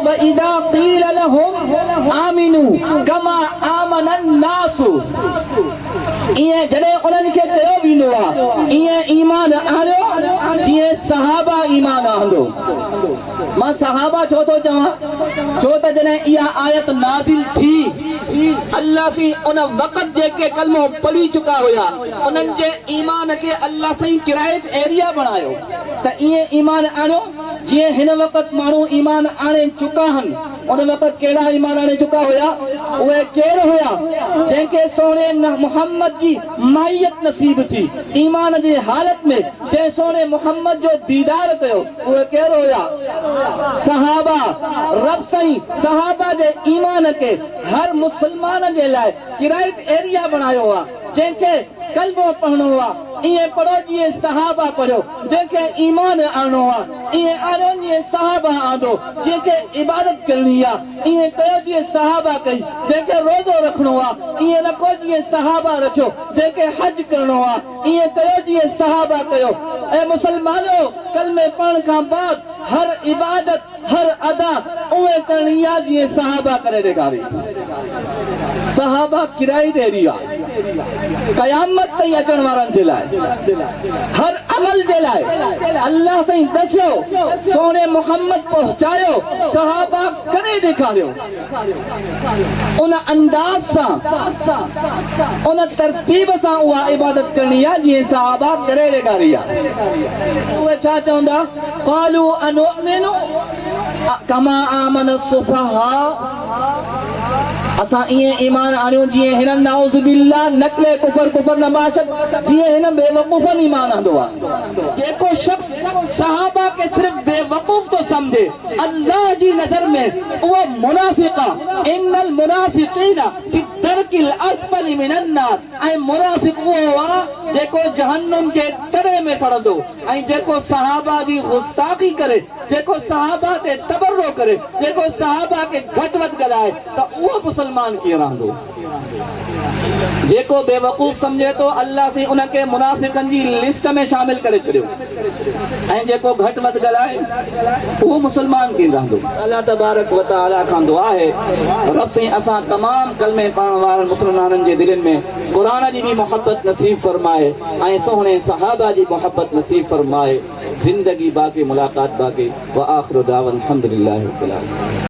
وَإِذَا قِيلَ لَهُمْ آمِنُوا كَمَا آمَنَ النَّاسُ इएं जॾहिं उन्हनि खे चयो वेंदो आहे इएं ईमान आणियो जीअं सहाबा ईमान आंदो। मां सहाबा छो थो चवां, छो त जॾहिं इहा आयत नाज़िल थी अल्लाह सी उन वक़्त जेके कलमो पढ़ी चुका हुया उन्हनि जे ईमान खे अल्लाह साईं किरायत एरिया बणायो त इएं ईमान आणियो जीअं हिन वक़्त माण्हू ईमान आणे चुका आहिनि। उन वक़्त कहिड़ा ईमान आणे चुका हुया, उहे केर हुया जंहिंखे सोने मुहम्मद जी माहियत नसीब थी ईमान जी हालत में, जंहिं सोने मुहम्मद जो दीदार कयो, उहे केर हुया? सहाबा। रब साईं सहाबा जे ईमान खे हर मुसलमान जे लाइ किरायत एरिया बणायो आहे। जंहिंखे कलमो पढ़णो आहे इएं पढ़ो जीअं सहाबा पढ़ियो, जंहिंखे ईमान आणो आहे इएं आणो जीअं सहाबा आंदो, जंहिंखे इबादत करणी आहे इएं कयो जीअं सहाबा कई, जंहिंखे रोज़ो रखणो आहे इएं रखो जीअं सहाबा रखियो, जंहिंखे हज करणो आहे इएं कयो जीअं सहाबा कयो। ऐं मुसलमानो कलमे पढ़ण खां बाद हर इबादत हर अदा उहे करणी आहे जीअं सहाबा करे ॾेखारी। सहाबा किरायत एरिया क़यामत ताईं अचण वारनि जे लाइ हर अमल जे लाइ अल्लाह साईं दसियो, सोने मुहम्मद पहुचायो, सहाबा करे ॾेखारियो। उन अंदाज़ सां उन तरतीब सां उहा इबादत करणी आहे जीअं सहाबा करे ॾेखारी आहे। उहे छा चवंदा? क़ालू अनुमिनु कमा आमन सुफहा, असां इएं ईमान आणियो जीअं हिननि नाउज़ बिल्लाह नकले कुफर नबाशत जीअं हिन बेवकूफ़नि ईमान आंदो आहे। जेको शख्स सहाबा के सिर्फ बेवकूफ़ तो समझे अल्लाह जी नज़र में उहो मुनाफिक आहे। इन्नल मुनाफिकीन फी दरकिल अस्फली मिनन नार, ऐं मुनाफिक उहो आहे जेको जहन्नम जे तरे में सड़ंदो, ऐं जेको सहाबा जी गुस्ताखी करे, जेको सहाबा ते तबर्रो करे, जेको सहाबा के घटि वधि ॻाल्हाए त उहो मुसलमान कीअं रहंदो? जेको बेवकूफ़ समझे तो अल्लाह से उनके मुनाफिकन जी लिस्ट में शामिल करे छॾियो, ऐं जेको घटि वधि ॻाल्हाए उहो मुसलमान कीअं रहंदो? अल्लाह तबारक व तआला खां दुआ आहे रब से असां तमाम कलमे पढ़ण वारनि मुसलमाननि जे दिलनि में क़ुरान जी भी मोहब्बत नसीब फरमाए ऐं सोहणे सहाबा जी मोहब्बत नसीब फरमाए। जिंदगी बाक़ी मुलाकात बाक़ी। व आखिर दावन अल्हम्दुलिल्लाहि रब्बिल आलमीन।